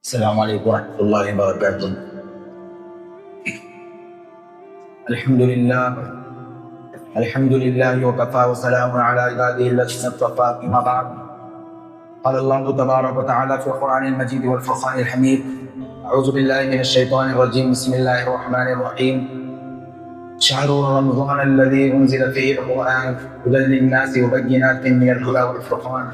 السلام عليكم ورحمة الله وبركاته. الحمد لله وكفى وسلام على عباده الذين اصطفى. أما بعد، قال الله تبارك وتعالى في القرآن المجيد والفرقان الحميد: أعوذ بالله من الشيطان الرجيم. بسم الله الرحمن الرحيم. شهر رمضان الذي أنزل فيه القرآن هدى للناس وبينات من الهدى والفرقان.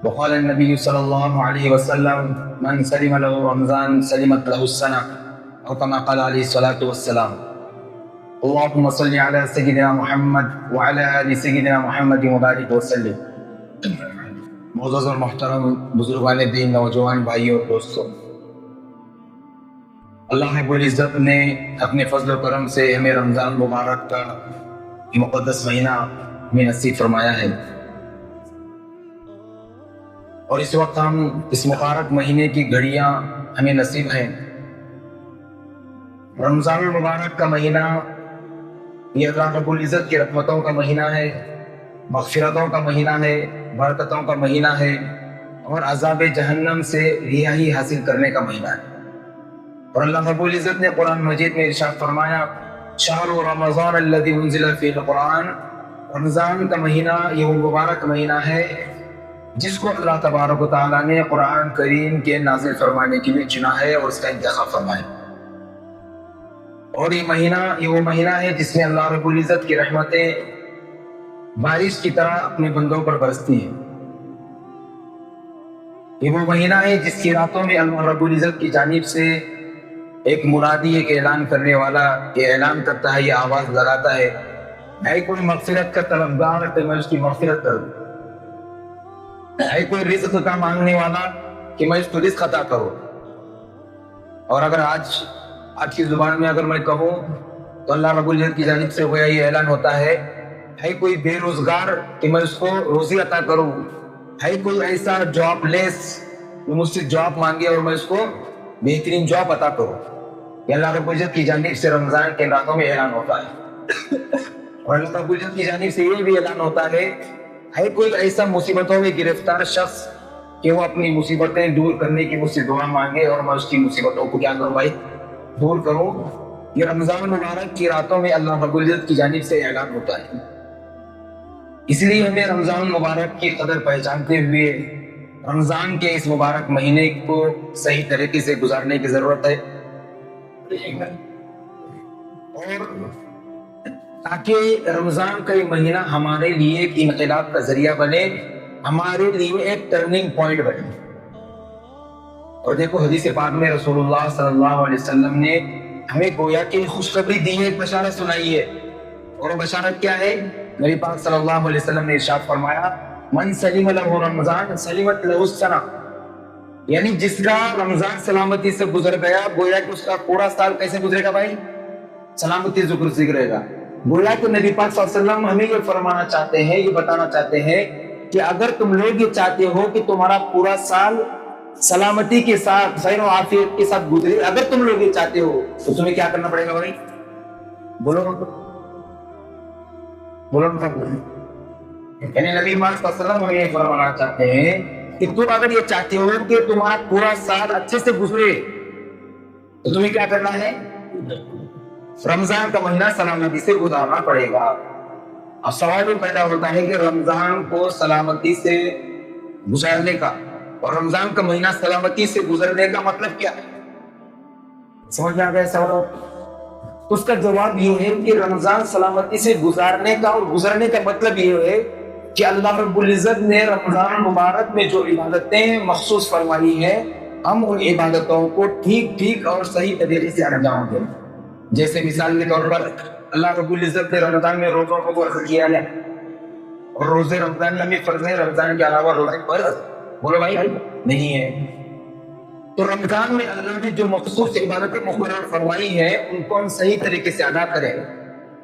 وقال النبي صلى الله عليه وسلم: من سلم له رمضان سلمت له السنة، أو كما قال عليه الصلاة والسلام. اللهم صل على سيدنا محمد وعلى آل سيدنا محمد وبارك وسلم. معزز اور محترم بزرگان دین، نوجوان بھائیوں اور دوستوں، اللہ رب العزت نے اپنے فضل و کرم سے ہمیں رمضان مبارک کا مقدس مہینہ میں نصیب فرمایا ہے، اور اس وقت ہم اس مبارک مہینے کی گھڑیاں ہمیں نصیب ہیں۔ رمضان المبارک کا مہینہ یہ اللہ رب العزت کی رحمتوں کا مہینہ ہے، مغفرتوں کا مہینہ ہے، برکتوں کا مہینہ ہے، اور عذاب جہنم سے رہائی حاصل کرنے کا مہینہ ہے۔ اور اللہ رب العزت نے قرآن مجید میں ارشاد فرمایا: شہر رمضان الذی انزل فیہ القرآن، رمضان کا مہینہ یہ وہ مبارک مہینہ ہے جس کو اللہ تبارک و تعالیٰ نے قرآن کریم کے نازل فرمانے کے لیے چنا ہے اور اس کا انتخاب فرمایا۔ اور یہ وہ مہینہ ہے جس میں اللہ رب العزت کی رحمتیں بارش کی طرح اپنے بندوں پر برستی ہیں۔ یہ وہ مہینہ ہے جس کی راتوں میں اللہ رب العزت کی جانب سے ایک منادی، ایک اعلان کرنے والا یہ اعلان کرتا ہے، یہ آواز لگاتا ہے: اے کوئی مغفرت کا طلبگار، تو میں اس کی مغفرت کروں، اے کوئی رزق کا مانگنے والا کہ میں اس کو رزق عطا کروں۔ اور اگر آج کی زبان میں اگر میں کہوں تو اللہ رب العزت کی جانب سے گویا یہ اعلان ہوتا ہے: اے کوئی بے روزگار کہ میں اس کو روزی عطا کروں، اے کوئی ایسا جاب لیس جو مجھ سے جاب مانگے اور میں اس کو بہترین جاب عطا کروں۔ یہ اللہ رب العزت کی جانب سے رمضان کے راتوں میں اعلان ہوتا ہے۔ اور اللہ رب العزت کی جانب سے یہ بھی اعلان ہوتا ہے: ہے کوئی ایسا مصیبتوں میں گرفتار شخص کہ وہ اپنی مصیبتیں دور کرنے کی مجھ سے دعا مانگے اور میں اس کی مصیبتوں کو کیا کروں بھائی، دور کروں۔ یہ رمضان مبارک کی راتوں میں اللہ رب العزت کی جانب سے اعلان ہوتا ہے۔ اس لیے ہمیں رمضان مبارک کی قدر پہچانتے ہوئے رمضان کے اس مبارک مہینے کو صحیح طریقے سے گزارنے کی ضرورت ہے، اور تاکہ رمضان کا یہ مہینہ ہمارے لیے ایک انقلاب کا ذریعہ بنے، ہمارے لیے ایک ٹرننگ پوائنٹ بنے۔ اور دیکھو حدیث پاک میں رسول اللہ صلی اللہ علیہ وسلم نے ہمیں گویا کہ خوشخبری دی ہے، ایک بشارت سنائی ہے۔ اور وہ بشارت کیا ہے؟ نبی پاک صلی اللہ علیہ وسلم نے ارشاد فرمایا: من سلم لہ رمضان سلمت لہ السنہ، یعنی جس کا رمضان سلامتی سے گزر گیا، گویا کہ اس کا پورا سال کیسے گزرے گا بھائی؟ سلامتی سے گزرے گا۔ گویا کہ نبی پاک صلی اللہ علیہ وسلم ہمیں یہ فرمانا چاہتے ہیں، یہ بتانا چاہتے ہیں کہ اگر تم لوگ یہ چاہتے ہو کہ تمہارا پورا سال سلامتی کے ساتھ، خیر و عافیت کے ساتھ گزرے، اگر تم لوگ یہ چاہتے ہو تو تمہیں کیا کرنا پڑے گا بھائی؟ بولو یعنی نبی پاک صلی اللہ علیہ وسلم ہمیں یہ فرمانا چاہتے ہیں کہ تم اگر یہ چاہتے ہو کہ تمہارا پورا سال اچھے سے گزرے تو تمہیں کیا کرنا ہے؟ رمضان کا مہینہ سلامتی سے گزارنا پڑے گا۔ اب سوال یہ پیدا ہوتا ہے کہ رمضان کو سلامتی سے گزارنے کا اور رمضان کا مہینہ سلامتی سے گزرنے کا مطلب کیا ہے؟ سمجھ میں آ گیا سوال؟ اس کا جواب یہ ہے کہ رمضان سلامتی سے گزارنے کا اور گزرنے کا مطلب یہ ہے کہ اللہ رب العزت نے رمضان مبارک میں جو عبادتیں مخصوص فرمائی ہیں، ہم ان عبادتوں کو ٹھیک اور صحیح طریقے سے انجام دیں۔ جیسے مثال کے طور پر اللہ رب العزت نے رمضان میں روزوں کو فرض کیا ہے، اور روزے رمضان میں فرض ہے، رمضان کے علاوہ روزے فرض بولو بھائی نہیں ہے۔ تو رمضان میں اللہ نے جو مخصوص عبادتیں مقرر فرمائی ہیں ان کو ہم صحیح طریقے سے ادا کریں۔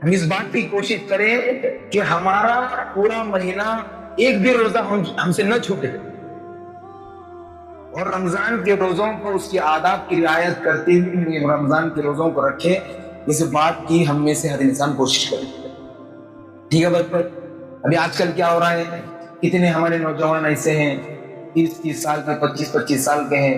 ہم اس بات کی کوشش کریں کہ ہمارا پورا مہینہ ایک بھی روزہ ہم سے نہ چھوٹے، اور رمضان کے روزوں کو اس کی آداب کی رعایت کرتے ہوئے رمضان کے روزوں کو رکھیں۔ اس بات کی ہم میں سے ہر انسان کوشش کرے، ٹھیک ہے بچوں؟ ابھی آج کل کیا ہو رہا ہے، کتنے ہمارے نوجوان ایسے ہیں 30 سال کے، 25 سال کے ہیں،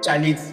40।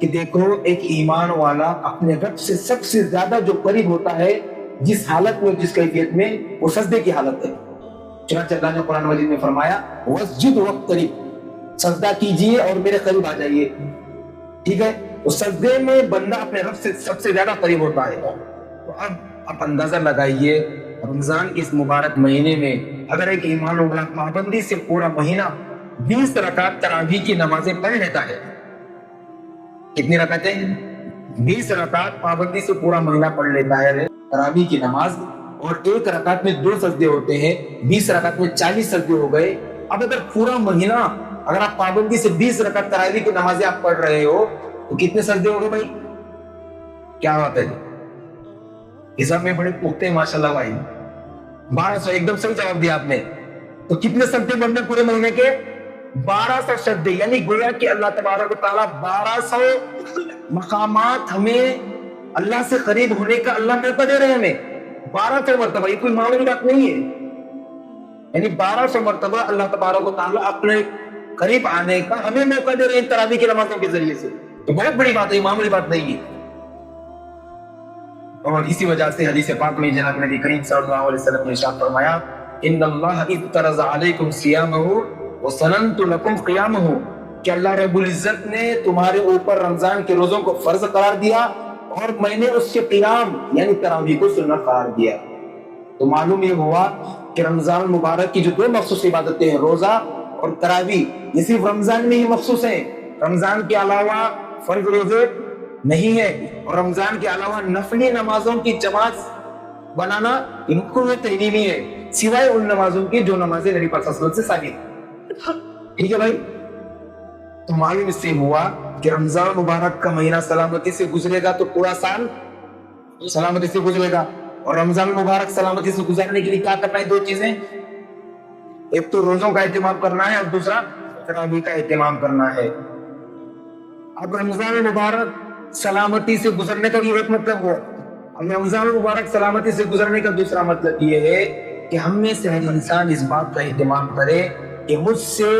کہ دیکھو ایک ایمان والا اپنے رب سے سب سے زیادہ جو قریب ہوتا ہے جس حالت میں جس کیفیت میں وہ سجدے کی حالت ہے. چنانچہ اللہ نے قرآن مجید میں فرمایا وسجد واقترب، سجدہ کیجئے اور میرے قریب آ جائیے. ٹھیک ہے، اس سجدے میں بندہ اپنے رب سے سب سے زیادہ قریب ہوتا ہے. تو اب آپ اندازہ لگائیے رمضان کے اس مبارک مہینے میں اگر ایک ایمان والا پابندی سے پورا مہینہ 20 رکعت تراویح کی نمازیں پڑھ لیتا ہے. کتنی رکعتیں؟ 20 رکعت پابندی سے پورا مہینہ پڑھ لیتا ہے تراویح کی نماز، اور ایک رکعت میں 2 سجدے ہوتے ہیں، 20 رکعت میں 40 سجدے ہو گئے. اب اگر پورا مہینہ اگر آپ پابندی سے 20 رکعت تراویح کی نمازیں آپ پڑھ رہے ہو تو کتنے سجدے ہو گئے بھائی؟ کیا بات ہے جی، حساب میں بڑے پختہ ہیں ماشاءاللہ بھائی. 1200، ایک دم صحیح جواب دیا آپ نے. تو کتنے سجدے بنتے پورے مہینے کے؟ 1200 سجدے. یعنی گویا کہ اللہ تبارک و تعالیٰ 1200 مقامات ہمیں اللہ سے قریب ہونے کا اللہ موقع دے رہے ہیں ہمیں. 1200 مرتبہ، یہ کوئی معمولی بات نہیں ہے. یعنی 1200 مرتبہ اللہ تبارک و تعالیٰ اپنے قریب آنے کا ہمیں موقع دے رہے ہیں تراویح کی نمازوں کے ذریعے سے. تو بہت بڑی بات ہے، معمولی بات نہیں ہے. اور اسی وجہ سے حدیث پاک میں جناب نبی کریم صلی اللہ علیہ وسلم نے ارشاد فرمایا ان اللہ افترض علیکم صیامہ وسننت لکم قیامہ، کہ اللہ رب العزت نے تمہارے اوپر رمضان کے روزوں کو فرض قرار دیا اور میں نے اس کے قیام یعنی تراویح کو سنت قرار دیا. تو معلوم یہ ہوا کہ رمضان مبارک کی جو 2 مخصوص عبادتیں ہیں، روزہ اور تراویح، یہ صرف رمضان میں ہی مخصوص ہیں. رمضان کے علاوہ فرض روزے نہیں ہے، اور رمضان کے علاوہ نفلی نمازوں کی جماعت بنانا ان کو تحریمی ہے، سوائے ان نمازوں کی جو نمازیں نبی پاک صلی اللہ علیہ وسلم سے ثابت. ٹھیک ہے بھائی، تو معلوم اس سے ہوا کہ رمضان مبارک کا مہینہ سلامتی سے گزرے گا تو پورا سال سلامتی سے گزرے گا. اور رمضان مبارک سلامتی سے گزارنے کے لیے کیا کرنا ہے؟ 2 چیزیں، ایک تو روزوں کا اہتمام کرنا ہے اور دوسرا تراویح کا اہتمام کرنا ہے. اب رمضان مبارک سلامتی سے گزرنے کا یہ ایک مطلب ہوا. اب رمضان مبارک سلامتی سے گزرنے کا دوسرا مطلب یہ ہے کہ ہم میں سے ہر انسان اس بات کا اہتمام کرے کہ مجھ سے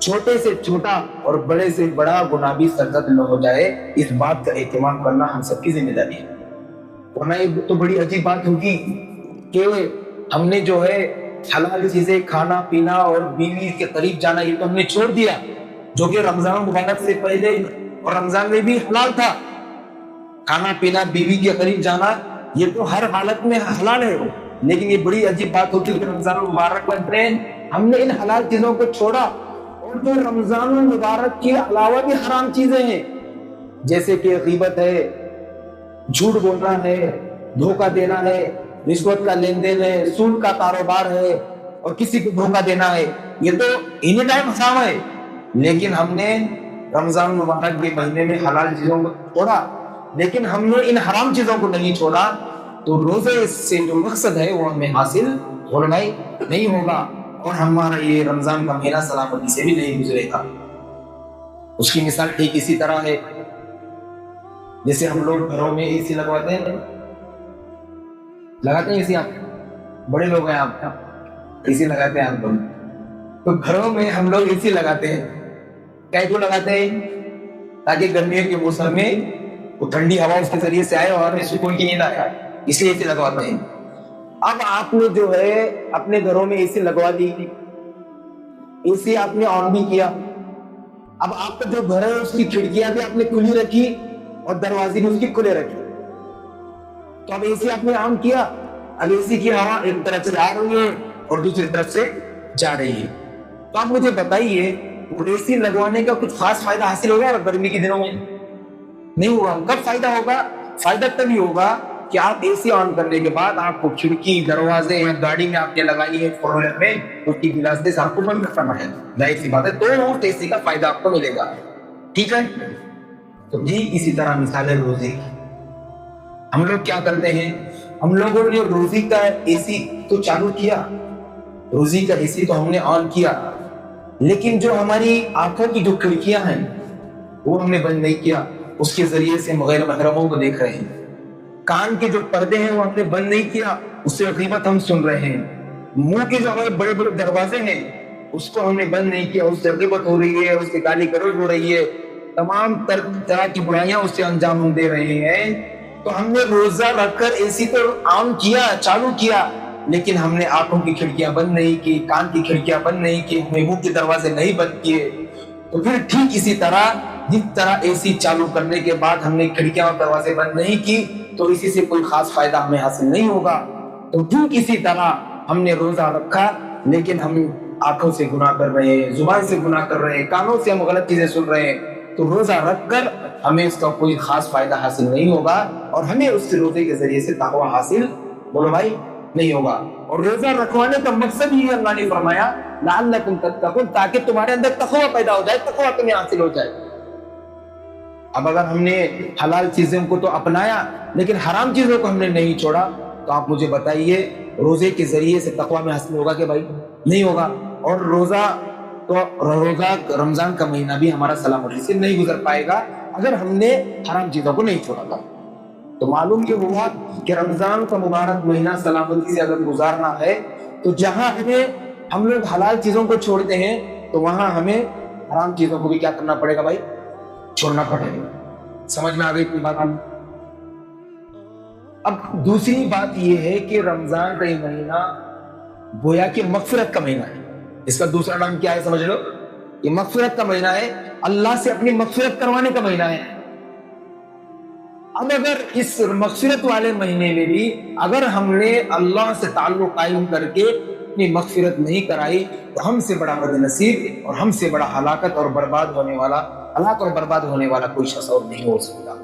چھوٹے سے چھوٹا اور بڑے سے بڑا گناہ بھی سرزد نہ ہو جائے. اس بات کا اہتمام کرنا ہم سب کی ذمہ داری ہے. ورنہ یہ تو بڑی عجیب بات ہوگی کہ ہم نے جو ہے حلال چیزیں کھانا پینا اور بیوی کے قریب جانا یہ تو ہم نے چھوڑ دیا، جو کہ رمضان مبارک سے پہلے اور رمضان میں بھی حلال تھا. کھانا پینا بیوی کے قریب جانا یہ تو ہر حالت میں حلال ہے. لیکن یہ بڑی عجیب بات ہوتی ہے کہ رمضان مبارک میں ہم نے ان حلال چیزوں کو چھوڑا، اور جو رمضان مبارک کے علاوہ بھی حرام چیزیں ہیں جیسے کہ غیبت ہے، جھوٹ بولنا ہے، دھوکہ دینا ہے، رشوت کا لین دین ہے، سود کا کاروبار ہے اور کسی کو دھوکہ دینا ہے، یہ تو اینی ٹائم حرام ہے. لیکن ہم نے رمضان مبارک کے مہینے میں حلال چیزوں کو چھوڑا، لیکن ہم نے ان حرام چیزوں کو نہیں چھوڑا، تو روزے سے جو مقصد ہے وہ ہمیں حاصل ہونا ہی نہیں ہوگا، اور ہمارا یہ رمضان کا مہینہ سلامتی سے بھی نہیں گزرے گا. اس کی مثال ٹھیک اسی طرح ہے جیسے ہم لوگ گھروں میں اے سی لگاتے ہیں اے سی. آپ بڑے لوگ ہیں، آپ اے سی لگاتے ہیں آپ لوگ. تو گھروں میں ہم لوگ اے سی لگاتے ہیں، کیوں لگاتے ہیں؟ تاکہ گرمیوں کے موسم میں وہ ٹھنڈی ہوا اس کے ذریعے سے آئے اور ہمیں سکون کی نیند آئے، اس لیے اے سی لگواتے ہیں. اب آپ نے جو ہے اپنے گھروں میں اے سی لگوا دی، اے سی آپ نے آن بھی کیا. اب آپ کا جو گھر ہے اس کی کھڑکیاں بھی آپ نے کھلی رکھی اور دروازے بھی اس کی کھلے رکھی. تو اب اے سی آپ نے آن کیا، اب اے سی کی ہوا ایک طرف سے آ رہی ہے اور دوسری طرف سے جا رہی ہے. تو آپ مجھے بتائیے اے سی لگوانے کا کچھ خاص فائدہ حاصل ہوگا گرمی کے دنوں میں؟ نہیں ہوگا. کب فائدہ ہوگا؟ فائدہ تب ہی ہوگا کہ آپ اے سی آن کرنے کے بعد آپ کو کھڑکی دروازے یا گاڑی میں آپ نے لگائی ہے 4 ویلر میں اس کی گلاس سے آپ کو بند کرنا ہے. ظاہر سی بات ہے تو اے سی کا فائدہ آپ کو ملے گا. ٹھیک ہے. تو جی اسی طرح مثال ہے روزے کی. ہم لوگ کیا کرتے ہیں؟ ہم لوگوں نے روزی کا اے سی تو چالو کیا، روزی کا اے سی تو ہم نے آن کیا، لیکن جو ہماری آنکھوں کی جو کھڑکیاں ہیں وہ ہم نے بند نہیں کیا، اس کے ذریعے سے غیر محرموں کو دیکھ رہے ہیں. کان کے جو پردے ہیں وہ ہم نے بند نہیں کیا، اس سے غیبت ہم سن رہے ہیں. منہ کے جو ہمارے بڑے بڑے دروازے ہیں اس کو ہم نے بند نہیں کیا، اس سے غیبت ہو رہی ہے، اس کی گالی گلوچ ہو رہی ہے، تمام طرح کی برائیاں اس سے انجام ہم دے رہے ہیں، تو ہم نے روزہ رکھ کر اسی تو عام کیا، چالو کیا، لیکن ہم نے آنکھوں کی کھڑکیاں بند نہیں کی، کان کی کھڑکیاں بند نہیں کی، ہم نے منہ کے دروازے نہیں بند کیے، تو پھر ٹھیک اسی طرح جس طرح اے سی چالو کرنے کے بعد ہم نے کھڑکیاں اور دروازے بند نہیں کی تو اسی سے کوئی خاص فائدہ ہمیں حاصل نہیں ہوگا، تو ٹھیک اسی طرح ہم نے روزہ رکھا لیکن ہم آنکھوں سے گناہ کر رہے ہیں، زبان سے گناہ کر رہے ہیں، کانوں سے ہم غلط چیزیں سن رہے ہیں، تو روزہ رکھ کر ہمیں اس کا کوئی خاص فائدہ حاصل نہیں ہوگا اور ہمیں اس روزے کے ذریعے سے تقویٰ حاصل بولو بھائی نہیں ہوگا۔ اور روزہ رکھوانے کا مقصد ہی اللہ نے فرمایا لعلکم تتقون، تاکہ تمہارے اندر تقویٰ پیدا ہو جائے، تقویٰ تمہیں حاصل ہو جائے۔ اب اگر ہم نے حلال چیزوں کو تو اپنایا لیکن حرام چیزوں کو ہم نے نہیں چھوڑا تو آپ مجھے بتائیے روزے کے ذریعے سے تقویٰ میں حاصل ہوگا کہ بھائی نہیں ہوگا؟ اور روزہ رمضان کا مہینہ بھی ہمارا سلامتی سے نہیں گزر پائے گا اگر ہم نے حرام چیزوں کو نہیں چھوڑا تھا۔ تو معلوم یہ ہوا کہ رمضان کا مبارک مہینہ سلامتی سے اگر گزارنا ہے تو جہاں ہم لوگ حلال چیزوں کو چھوڑتے ہیں تو وہاں ہمیں حرام چیزوں کو بھی کیا کرنا پڑے گا بھائی؟ چھوڑنا پڑے گا۔ سمجھ میں آ گئی کوئی بات؟ اب دوسری بات یہ ہے کہ رمضان کا یہ مہینہ گویا کہ مغفرت کا مہینہ ہے، اس کا دوسرا نام کیا ہے سمجھ لو؟ یہ مغفرت کا مہینہ ہے، اللہ سے اپنی مغفرت کروانے کا مہینہ ہے۔ اب اگر اس مغفرت والے مہینے میں بھی اگر ہم نے اللہ سے تعلق قائم کر کے اپنی مغفرت نہیں کرائی تو ہم سے بڑا بد نصیب اور ہم سے بڑا ہلاکت اور برباد ہونے والا کوئی شخص اور نہیں ہو سکتا۔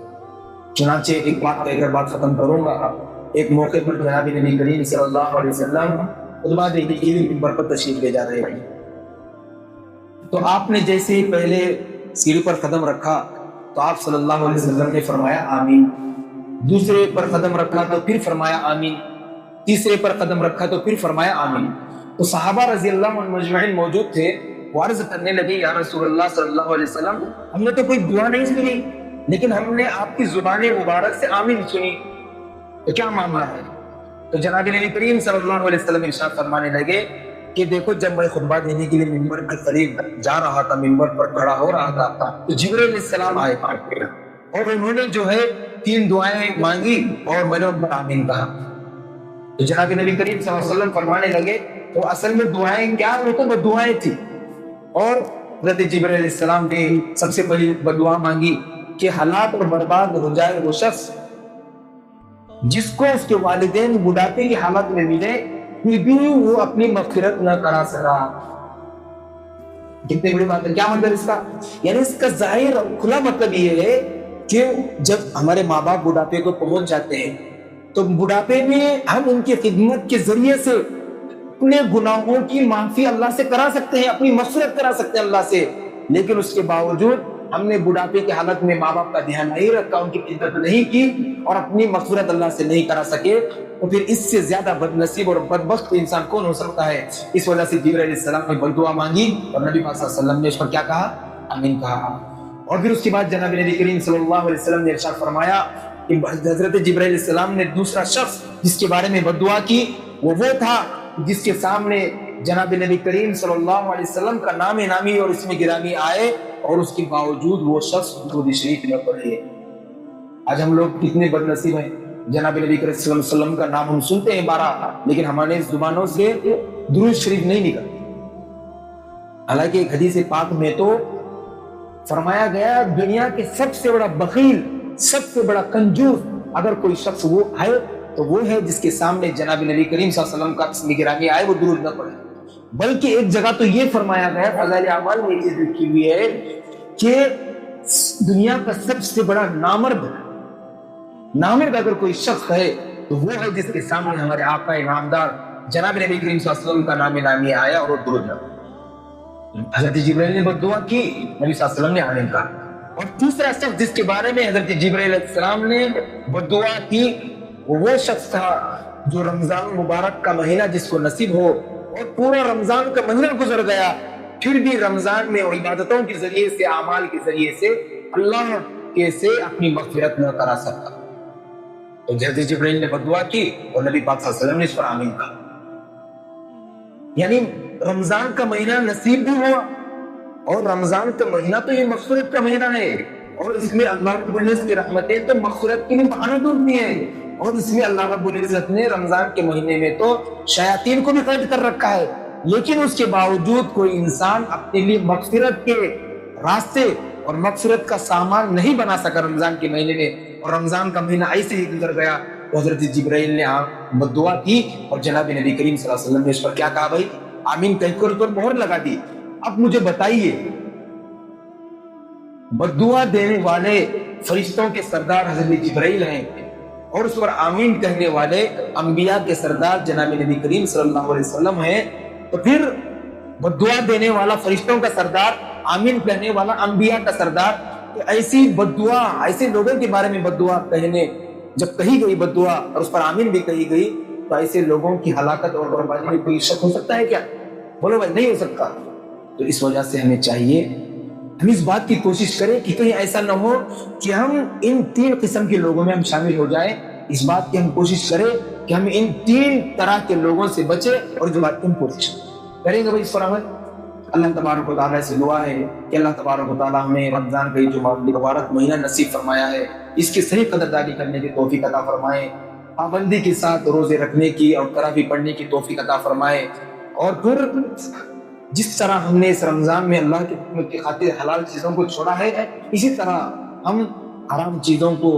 چنانچہ ایک بات کہہ کر بات ختم کروں گا۔ ایک موقع پر جناب نبی کریم صلی اللہ علیہ وسلم خطبہ دینے کے لیے منبر پر تشریف لے جا رہے ہیں، تو آپ نے جیسے ہی پہلے سیڑھی پر قدم رکھا تو آپ صلی اللہ علیہ وسلم نے فرمایا آمین، دوسرے پر قدم رکھا تو پھر فرمایا آمین، تیسرے پر قدم رکھا تو پھر فرمایا آمین۔ تو صحابہ رضی اللہ عنہم مجمعین موجود تھے، وہ عرض کرنے لگے یا رسول اللہ صلی اللہ علیہ وسلم ہم نے تو کوئی دعا نہیں سنی لیکن ہم نے آپ کی زبان مبارک سے آمین سنی، تو کیا معاملہ ہے؟ تو جناب نبی کریم صلی اللہ علیہ وسلم ارشاد فرمانے لگے کہ دیکھو جب میں خطبہ دینے کے لیے منبر کے قریب جا رہا تھا، منبر پر کھڑا ہو رہا تھا تو جبرائیل علیہ السلام آئے اور انہوں نے جو ہے 3 دعائیں مانگی اور میں نے ان پر آمین کہا۔ تو جناب نبی کریم صلی اللہ علیہ وسلم فرمانے لگے تو اصل میں دعائیں کیا؟ وہ تو بددعائیں تھی، اور حضرت جبرائیل علیہ السلام نے سب سے پہلی بددعا مانگی کہ ہلاک اور برباد ہو جائے وہ شخص جس کو اس کے والدین بڑھاپے کی حالت میں ملے پھر بھی وہ اپنی مغفرت نہ کرا سکا۔ کتنے بڑی بات ہے، کیا مطلب اس کا؟ یعنی اس کا ظاہر کھلا مطلب یہ ہے کہ جب ہمارے ماں باپ بڑھاپے کو پہنچ جاتے ہیں تو بڑھاپے میں ہم ان کی خدمت کے ذریعے سے اپنے گناہوں کی معافی اللہ سے کرا سکتے ہیں، اپنی مغفرت کرا سکتے ہیں اللہ سے، لیکن اس کے باوجود ہم نے بڑھاپے کی حالت میں ماں باپ کا دھیان نہیں رکھا، ان کی خدمت نہیں کی اور اپنی مغفرت اللہ سے نہیں کرا سکے، تو پھر اس سے زیادہ بد نصیب اور بدبخت انسان کون ہو سکتا ہے؟ اس وجہ سے جبرائیل علیہ السلام نے بددعا مانگی اور نبی پاک صلی اللہ علیہ وسلم نے اس پر کیا کہا؟ آمین کہا۔ اور پھر اس کے بعد جناب نبی کریم صلی اللہ علیہ وسلم نے ارشاد فرمایا کہ حضرت جبرائیل علیہ السلام نے دوسرا شخص جس کے بارے میں بددعا کی وہ تھا جس کے سامنے جناب نبی کریم صلی اللہ علیہ وسلم کا نام نامی اور اسم گرامی آئے اور اس کے باوجود وہ شخص درود شریف نہ پڑھے۔ آج ہم لوگ کتنے بد نصیب ہیں، جناب نبی کریم صلی اللہ علیہ وسلم کا نام ہم سنتے ہیں 12 لیکن ہمارے زبانوں سے درود شریف نہیں نکلتا۔ حالانکہ ایک حدیث پاک میں تو فرمایا گیا دنیا کے سب سے بڑا بخیل، سب سے بڑا کنجوس اگر کوئی شخص وہ ہے تو وہ ہے جس کے سامنے جناب نبی کریم صلی اللہ علیہ وسلم کا اسم گرامی آئے وہ درود نہ پڑھے۔ بلکہ ایک جگہ تو یہ فرمایا گیا فضائل اعمال میں یہ لکھی ہوئی ہے کہ دنیا کا سب سے بڑا نامرد اگر کوئی شخص ہے تو وہ ہے جس کے سامنے ہمارے آقا نامدار جناب نبی کریم صلی اللہ علیہ وسلم کا نام نامی آیا اور وہ درود نہ پڑھے۔ حضرت جبرائیل نے بددعا کی، نبی صلی اللہ علیہ وسلم نے آمین کہا۔ اور تیسرا شخص جس کے بارے میں حضرت جبرائیل علیہ السلام نے بددعا کی وہ شخص تھا جو رمضان مبارک کا مہینہ جس کو نصیب ہو اور پورا رمضان کا مہینہ گزر گیا پھر بھی رمضان میں عبادتوں کے ذریعے سے اعمال کے ذریعے سے اللہ کے سے اپنی مغفرت نہ کرا سکتا، تو حضرت جبرائیل نے بددعا کی اور نبی پاک صلی اللہ علیہ وسلم نے اس پر آمین کہا۔ یعنی رمضان کا مہینہ نصیب بھی ہوا اور رمضان کا مہینہ تو یہ مغفرت کا مہینہ ہے، اور اس میں اللہ رب العزت کی رحمتیں تو مغفرت کے لیے بہانا ڈھونڈتی ہیں، اور اس میں اللہ رب العزت نے رمضان کے مہینے میں تو شیاطین کو بھی قید کر رکھا ہے، لیکن اس کے باوجود کوئی انسان اپنے لیے مغفرت کے راستے اور مغفرت کا سامان نہیں بنا سکا رمضان کے مہینے میں، اور رمضان کا مہینہ ایسے ہی گزر گیا۔ حضرت جبرائیل نے بد دعا کی اور جناب نبی کریم صلی اللہ علیہ وسلم نے اس پر کیا کہا؟ بھائی آمین کہہ کر اس پر مہر لگا دی۔ اب مجھے بتائیے، بد دعا دینے والے فرشتوں کے سردار حضرت جبرائیل ہیں، اور اس پر آمین کہنے والے انبیاء کے سردار جناب نبی کریم صلی اللہ علیہ وسلم ہیں، تو پھر بد دعا دینے والا فرشتوں کا سردار، آمین کہنے والا انبیاء کا سردار، تو ایسی بد دعا، ایسے لوگوں کے بارے میں بد دعا کہنے، جب کہی گئی بد دعا اور اس پر آمین بھی کہی گئی، تو ایسے لوگوں کی ہلاکت اور بربادی میں کوئی شک ہو سکتا ہے کیا؟ بولو بھائی، نہیں ہو سکتا۔ تو اس وجہ سے ہمیں چاہیے ہم اس بات کی کوشش کریں کہ کہیں ایسا نہ ہو کہ ہم ان 3 قسم کے لوگوں میں ہم شامل ہو جائیں۔ اس بات کی ہم کوشش کریں کہ ہم ان 3 طرح کے لوگوں سے بچیں، اور اس بات کی ہم کوشش کریں گے بھائی اس پر عمل۔ اللہ تبارک و تعالیٰ سے دعا ہے کہ اللہ تبارک و تعالیٰ ہمیں رمضان کا یہ جو مبارک مہینہ نصیب فرمایا ہے، اس کی صحیح قدردانی کرنے کی توفیق عطا فرمائے، پابندی کے ساتھ روزے رکھنے کی اور تراویح پڑھنے کی توفیق عطا فرمائے، اور پھر جس طرح ہم نے اس رمضان میں اللہ کے حکم کی خاطر حلال چیزوں کو چھوڑا ہے، اسی طرح ہم حرام چیزوں کو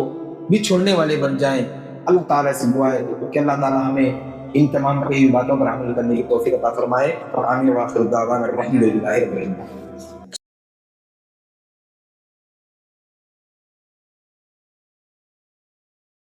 بھی چھوڑنے والے بن جائیں۔ اللہ تعالیٰ سے دعا ہے کہ اللہ تعالیٰ ہمیں ان تمام کئی باتوں پر عمل کرنے کی توفیق عطا فرمائے، اور آمین واخر دعوانا الحمدللہ رب العالمین۔